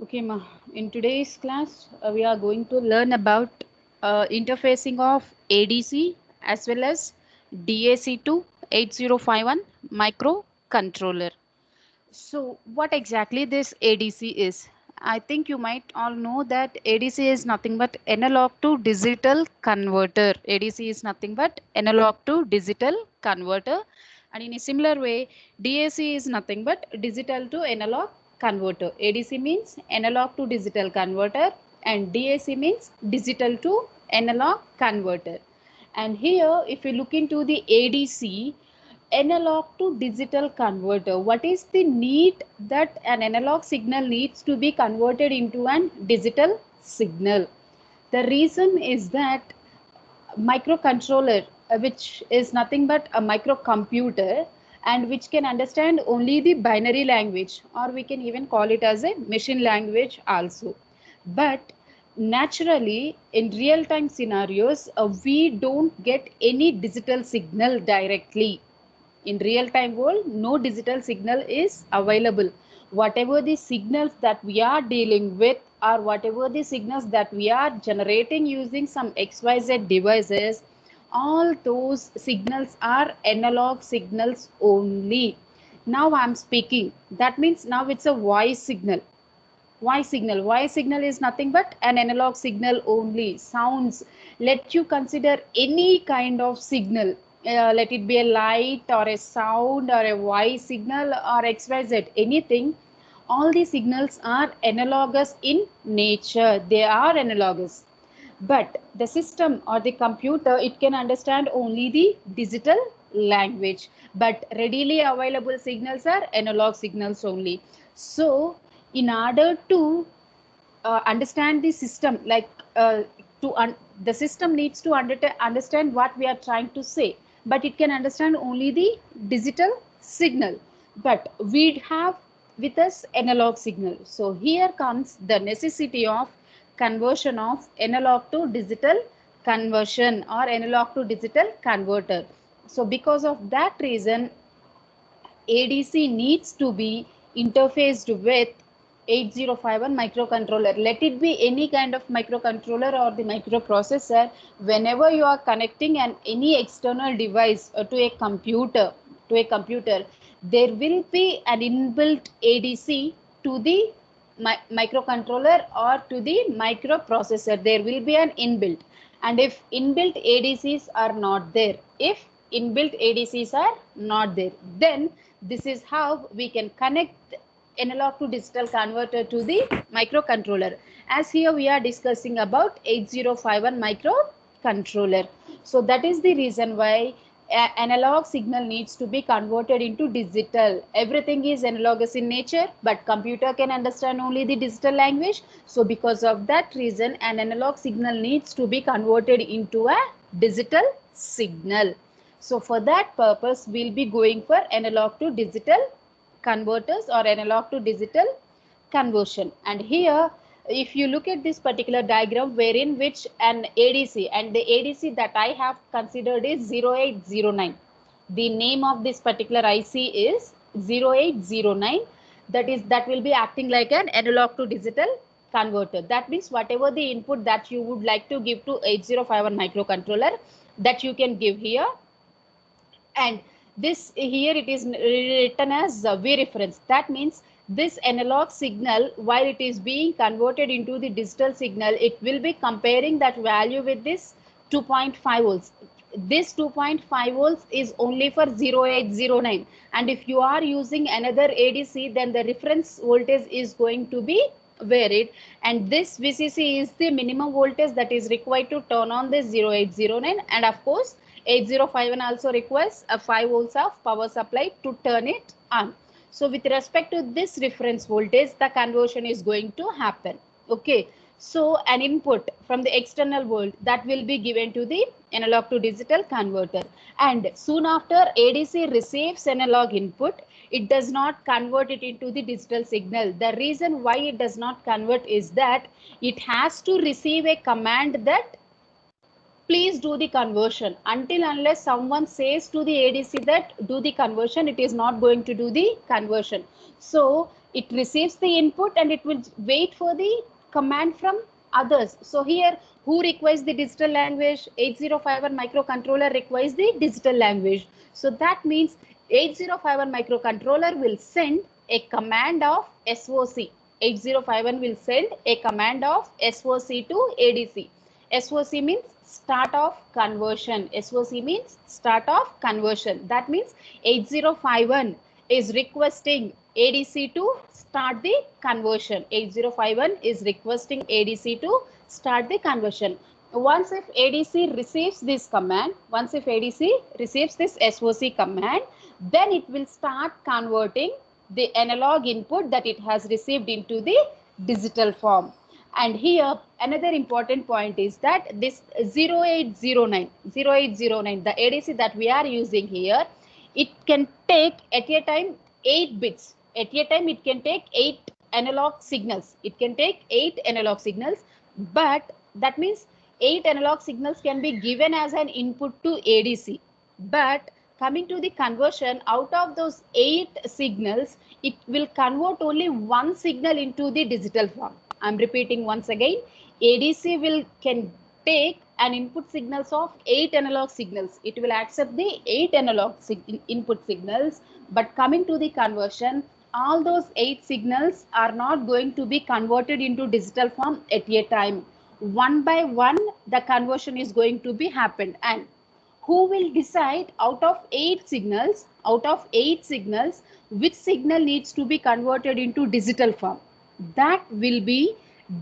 Okay, Ma. In today's class, we are going to learn about interfacing of ADC as well as DAC to 8051 microcontroller. So, what exactly this ADC is? I think you might all know that ADC is nothing but analog to digital converter. ADC is nothing but analog to digital converter. And in a similar way, DAC is nothing but digital to analog converter. ADC means analog to digital converter and DAC means digital to analog converter. And here, if you look into the ADC, analog to digital converter, what is the need that an analog signal needs to be converted into an digital signal? The reason is that microcontroller, which is nothing but a microcomputer and which can understand only the binary language, or we can even call it as a machine language also. But naturally, in real time scenarios, we don't get any digital signal directly. In real time world, no digital signal is available. Whatever the signals that we are dealing with, or whatever the signals that we are generating using some xyz devices, all those signals are analog signals only. Now I'm speaking, that means now it's a voice signal. Voice signal is nothing but an analog signal only. Sounds, let you consider any kind of signal, let it be a light or a sound or a voice signal or xyz anything. All these signals are analogous in nature, they are analogous. But the system or the computer, it can understand only the digital language, but readily available signals are analog signals only. So in order to understand the system, like the system needs to understand what we are trying to say, but it can understand only the digital signal. But we have with us analog signal. So here comes the necessity of conversion of analog to digital conversion or analog to digital converter. So because of that reason, ADC needs to be interfaced with 8051 microcontroller. Let it be any kind of microcontroller or the microprocessor. Whenever you are connecting any external device to a computer, there will be an inbuilt ADC to the microcontroller or to the microprocessor. There will be an inbuilt. And if inbuilt ADCs are not there, if inbuilt ADCs are not there, then this is how we can connect analog to digital converter to the microcontroller. As here we are discussing about 8051 microcontroller. So that is the reason why analog signal needs to be converted into digital. Everything is analogous in nature, but computer can understand only the digital language. So because of that reason, an analog signal needs to be converted into a digital signal. So for that purpose, we'll be going for analog to digital converters or analog to digital conversion. And here, if you look at this particular diagram, wherein which an ADC, and the ADC that I have considered is 0809. The name of this particular IC is 0809. That will be acting like an analog to digital converter. That means whatever the input that you would like to give to 8051 microcontroller, that you can give here. And this here it is written as V reference. That means this analog signal, while it is being converted into the digital signal, it will be comparing that value with this 2.5 volts. This 2.5 volts is only for 0809, and if you are using another ADC, then the reference voltage is going to be varied, and this VCC is the minimum voltage that is required to turn on this 0809. And of course 8051 also requires a 5 volts of power supply to turn it on. So with respect to this reference voltage, the conversion is going to happen. Okay, so an input from the external world that will be given to the analog to digital converter, and soon after ADC receives analog input, it does not convert it into the digital signal. The reason why it does not convert is that it has to receive a command that please do the conversion. Until unless someone says to the ADC that do the conversion, it is not going to do the conversion. So it receives the input and it will wait for the command from others. So here, who requires the digital language? 8051 microcontroller requires the digital language. So that means 8051 microcontroller will send a command of SOC. 8051 will send a command of SOC to ADC. SOC means start of conversion. SOC means start of conversion. That means 8051 is requesting ADC to start the conversion. 8051 is requesting ADC to start the conversion. Once if ADC receives this command, once if ADC receives this SOC command, then it will start converting the analog input that it has received into the digital form. And here another important point is that this 0809, the ADC that we are using here, it can take at a time 8 bits. At a time it can take 8 analog signals. It can take 8 analog signals, but that means 8 analog signals can be given as an input to ADC. But coming to the conversion, out of those 8 signals, it will convert only one signal into the digital form. I'm repeating once again, ADC can take an input signals of 8 analog signals. It will accept the 8 analog input signals, but coming to the conversion, all those 8 signals are not going to be converted into digital form at a time. One by one, the conversion is going to be happened. And who will decide out of 8 signals, which signal needs to be converted into digital form? That will be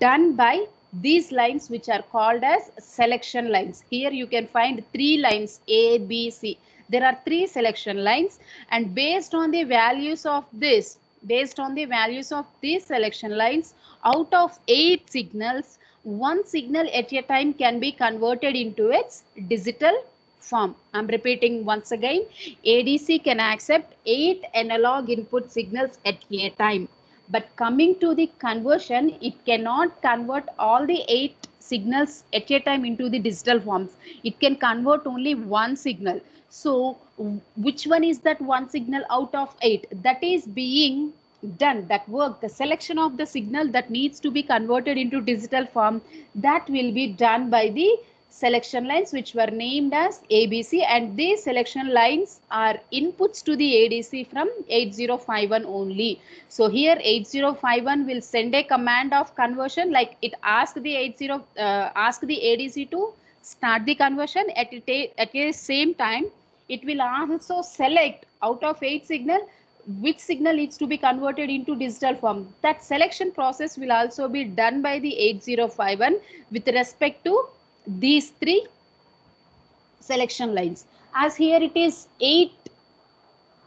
done by these lines, which are called as selection lines. Here you can find 3 lines, A, B, C. There are 3 selection lines, and based on the values of these selection lines, out of 8 signals, one signal at a time can be converted into its digital form. I'm repeating once again, ADC can accept 8 analog input signals at a time. But coming to the conversion, it cannot convert all the 8 signals at a time into the digital forms. It can convert only one signal. So which one is that one signal out of 8? That is being done, that work, the selection of the signal that needs to be converted into digital form, that will be done by the selection lines, which were named as ABC, and these selection lines are inputs to the ADC from 8051 only. So here 8051 will send a command of conversion, like it asks the ADC to start the conversion. At the same time, it will also select out of 8 signal which signal needs to be converted into digital form. That selection process will also be done by the 8051 with respect to these 3 selection lines. As here it is 8,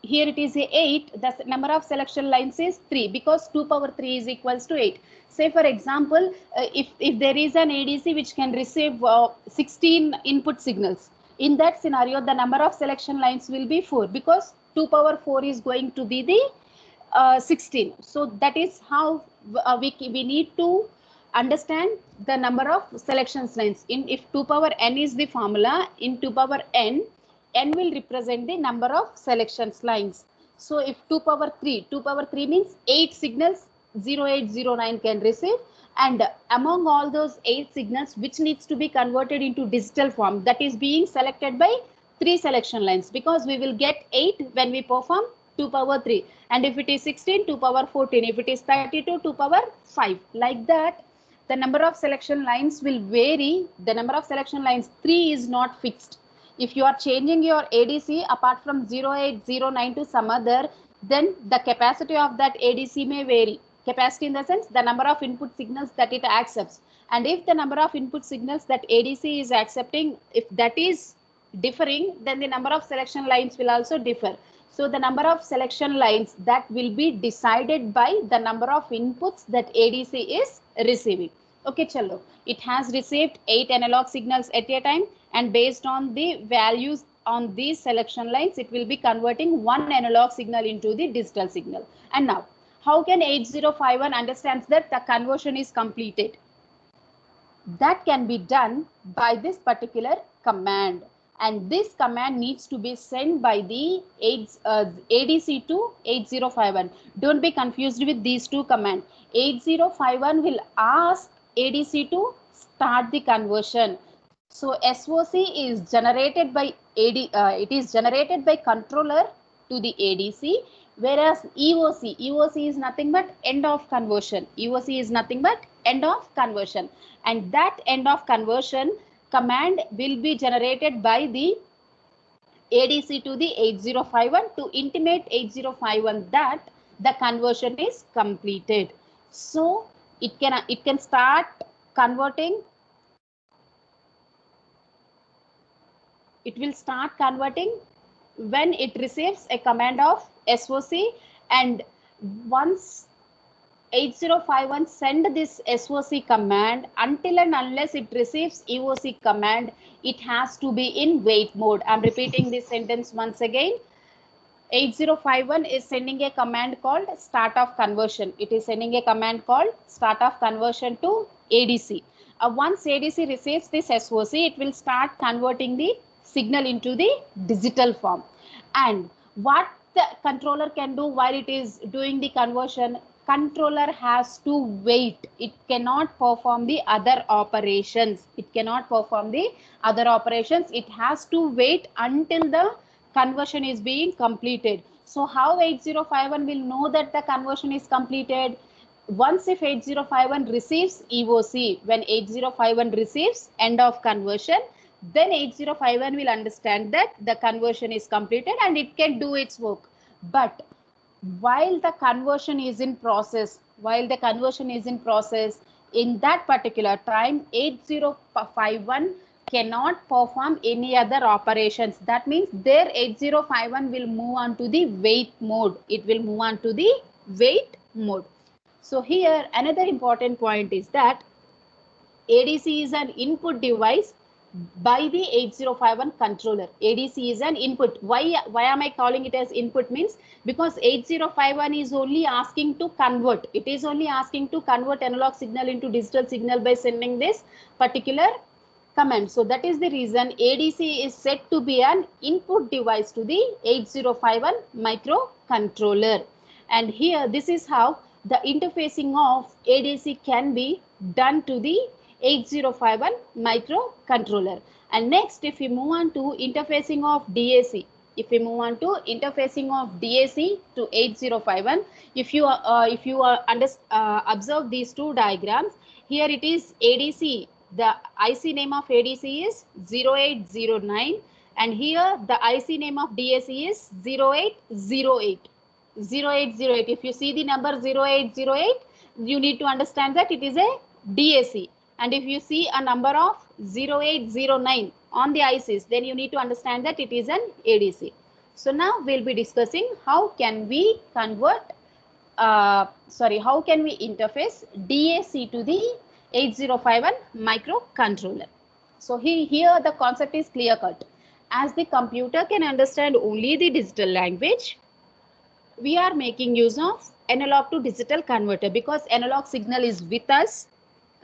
the number of selection lines is 3, because 2 power 3 is equals to 8. Say for example, if there is an ADC which can receive 16 input signals, in that scenario the number of selection lines will be 4, because 2 power 4 is going to be the 16. So that is how we need to understand the number of selections lines. If 2 power n is the formula, in 2 power n will represent the number of selections lines. So if 2 power 3 means 8 signals 0809 can receive, and among all those 8 signals which needs to be converted into digital form, that is being selected by 3 selection lines, because we will get 8 when we perform 2 power 3, and if it is 16, 2 power 14, if it is 32, 2 power 5. Like that, the number of selection lines will vary. The number of selection lines 3 is not fixed. If you are changing your ADC apart from 0809 to some other, then the capacity of that ADC may vary. Capacity in the sense the number of input signals that it accepts. And if the number of input signals that ADC is accepting, if that is differing, then the number of selection lines will also differ. So the number of selection lines, that will be decided by the number of inputs that ADC is receiving. Okay, chalo. It has received 8 analog signals at a time, and based on the values on these selection lines, it will be converting one analog signal into the digital signal. And now, how can 8051 understands that the conversion is completed? That can be done by this particular command. and this command needs to be sent by the ADC to 8051. Don't be confused with these two commands. 8051 will ask ADC to start the conversion. So SOC is generated by it is generated by controller to the ADC, whereas EOC is nothing but end of conversion. EOC is nothing but end of conversion, and that end of conversion command will be generated by the ADC to the 8051 to intimate 8051 that the conversion is completed. So it can start converting. It will start converting when it receives a command of SOC, and once 8051 send this SOC command, until and unless it receives EOC command, it has to be in wait mode. I'm repeating this sentence once again. 8051 is sending a command called start of conversion. It is sending a command called start of conversion to ADC. Once ADC receives this SOC, it will start converting the signal into the digital form. And what the controller can do while it is doing the conversion, controller has to wait. It cannot perform the other operations. It cannot perform the other operations. It has to wait until the conversion is being completed. So how 8051 will know that the conversion is completed? Once if 8051 receives EOC, when 8051 receives end of conversion, then 8051 will understand that the conversion is completed and it can do its work. But while the conversion is in process, in that particular time, 8051 cannot perform any other operations. That means their 8051 will move on to the wait mode. It will move on to the wait mode. So here another important point is that ADC is an input device by the 8051 controller. ADC is an input. Why am I calling it as input? Means because 8051 is only asking to convert. It is only asking to convert analog signal into digital signal by sending this particular command. So that is the reason ADC is said to be an input device to the 8051 microcontroller. And here this is how the interfacing of ADC can be done to the 8051 microcontroller. And next, if we move on to interfacing of DAC, to 8051, if you observe these two diagrams, here it is ADC. The IC name of ADC is 0809, and here the IC name of DAC is 0808. 0808. If you see the number 0808, you need to understand that it is a DAC. And if you see a number of 0809 on the ICs, then you need to understand that it is an ADC. So now we'll be discussing how can we convert, how can we interface DAC to the 8051 microcontroller. So here the concept is clear cut. As the computer can understand only the digital language, we are making use of analog to digital converter, because analog signal is with us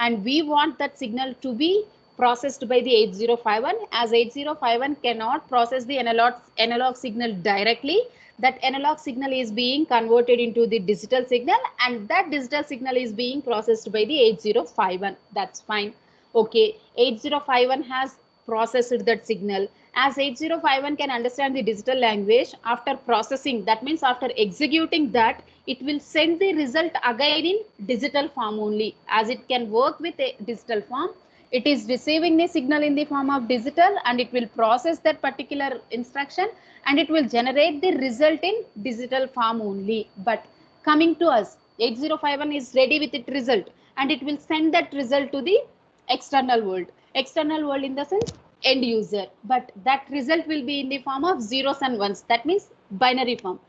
and we want that signal to be processed by the 8051. As 8051 cannot process the analog signal directly, that analog signal is being converted into the digital signal, and that digital signal is being processed by the 8051. That's fine. Okay, 8051 has processed that signal. As 8051 can understand the digital language, after processing, that means after executing that, it will send the result again in digital form only. As it can work with a digital form, it is receiving the signal in the form of digital, and it will process that particular instruction and it will generate the result in digital form only. But coming to us, 8051 is ready with its result and it will send that result to the external world. External world in the sense end user, but that result will be in the form of zeros and ones. That means binary form.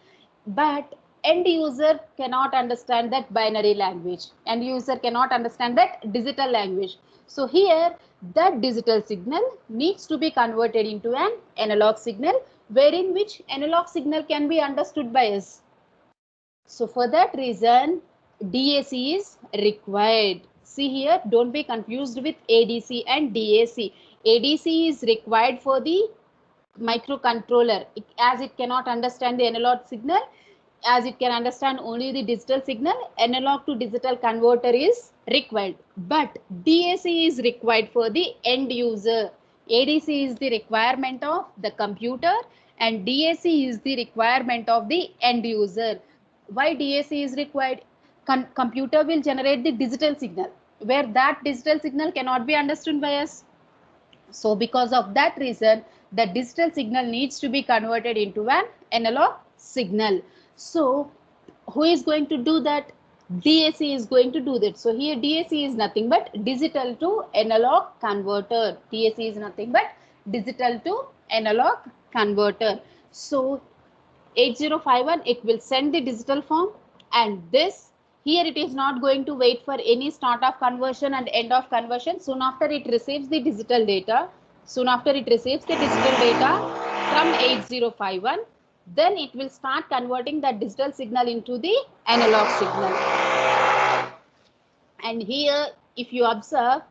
But end user cannot understand that binary language. End user cannot understand that digital language. So here that digital signal needs to be converted into an analog signal, wherein which analog signal can be understood by us. So for that reason, DAC is required. See here, don't be confused with ADC and DAC. ADC is required for the microcontroller, as it cannot understand the analog signal, as it can understand only the digital signal, analog to digital converter is required. But DAC is required for the end user. ADC is the requirement of the computer and DAC is the requirement of the end user. Why DAC is required? Computer will generate the digital signal, where that digital signal cannot be understood by us. So because of that reason, the digital signal needs to be converted into an analog signal. So who is going to do that? DAC is going to do that. So here DAC is nothing but digital to analog converter. DAC is nothing but digital to analog converter. So 8051, it will send the digital form, and this here it is not going to wait for any start of conversion and end of conversion. Soon after it receives the digital data, from 8051, then it will start converting that digital signal into the analog signal. And here if you observe,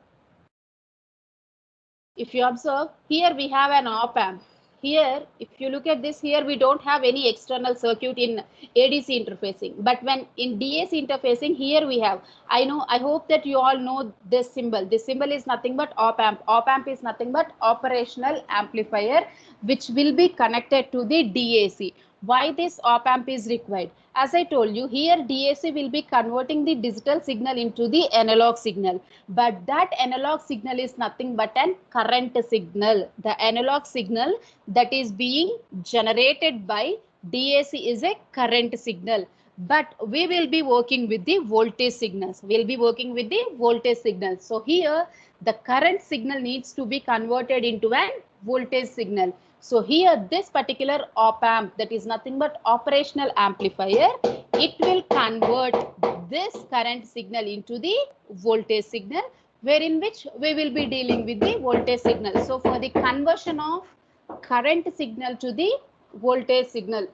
here we have an op-amp. Here, if you look at this, here we don't have any external circuit in ADC interfacing. But when in DAC interfacing, here we have. I hope that you all know this symbol. This symbol is nothing but op-amp. Op-amp is nothing but operational amplifier, which will be connected to the DAC. Why this op-amp is required? As I told you, here DAC will be converting the digital signal into the analog signal. But that analog signal is nothing but an current signal. The analog signal that is being generated by DAC is a current signal. But we will be working with the voltage signals. We'll be working with the voltage signals. So here the current signal needs to be converted into an voltage signal. So here this particular op-amp, that is nothing but operational amplifier, it will convert this current signal into the voltage signal, wherein which we will be dealing with the voltage signal. So for the conversion of current signal to the voltage signal,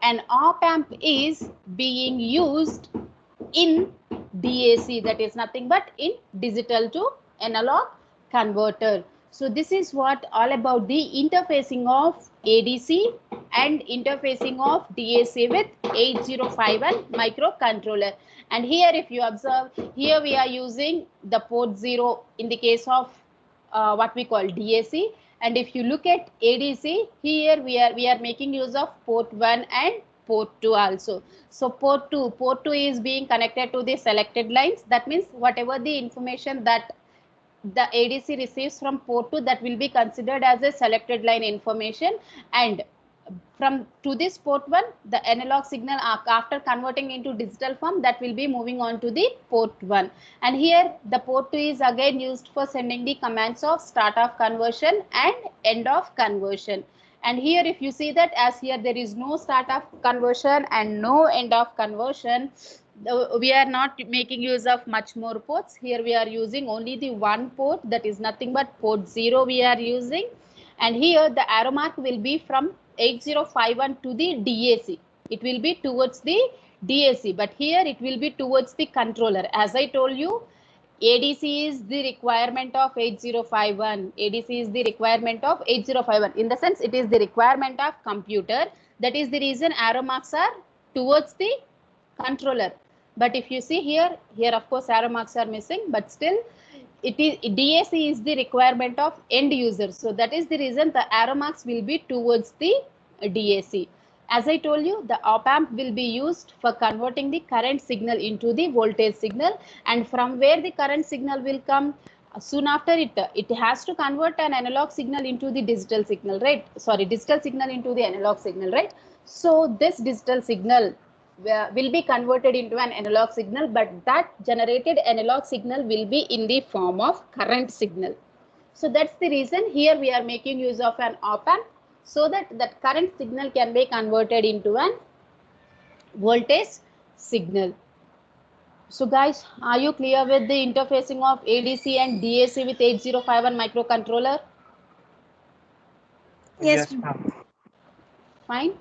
an op-amp is being used in DAC, that is nothing but in digital to analog converter. So this is what all about the interfacing of ADC and interfacing of DAC with 8051 microcontroller. And here if you observe, here we are using the port 0 in the case of what we call DAC. And if you look at ADC, here we are making use of port 1 and port 2 also. So port 2 is being connected to the selected lines. That means whatever the information that the ADC receives from port 2, that will be considered as a selected line information, and from to this port 1, the analog signal after converting into digital form, that will be moving on to the port 1. And here the port 2 is again used for sending the commands of start of conversion and end of conversion. And here if you see that, as here there is no start of conversion and no end of conversion, we are not making use of much more ports. Here we are using only the one port, that is nothing but port 0 we are using. And here the arrow mark will be from 8051 to the DAC. It will be towards the DAC, but here it will be towards the controller. As I told you, ADC is the requirement of 8051. ADC is the requirement of 8051. In the sense, it is the requirement of computer. That is the reason arrow marks are towards the controller. But if you see here of course arrow marks are missing, but still it is DAC is the requirement of end user. So that is the reason the arrow marks will be towards the DAC. As I told you, the op-amp will be used for converting the current signal into the voltage signal, and from where the current signal will come, soon after it has to convert an analog signal into the digital signal, right? Sorry, digital signal into the analog signal, right? So this digital signal will be converted into an analog signal, but that generated analog signal will be in the form of current signal. So that's the reason here we are making use of an op-amp, so that that current signal can be converted into an voltage signal. So guys, are you clear with the interfacing of ADC and DAC with 8051 microcontroller? Yes, ma'am. Fine.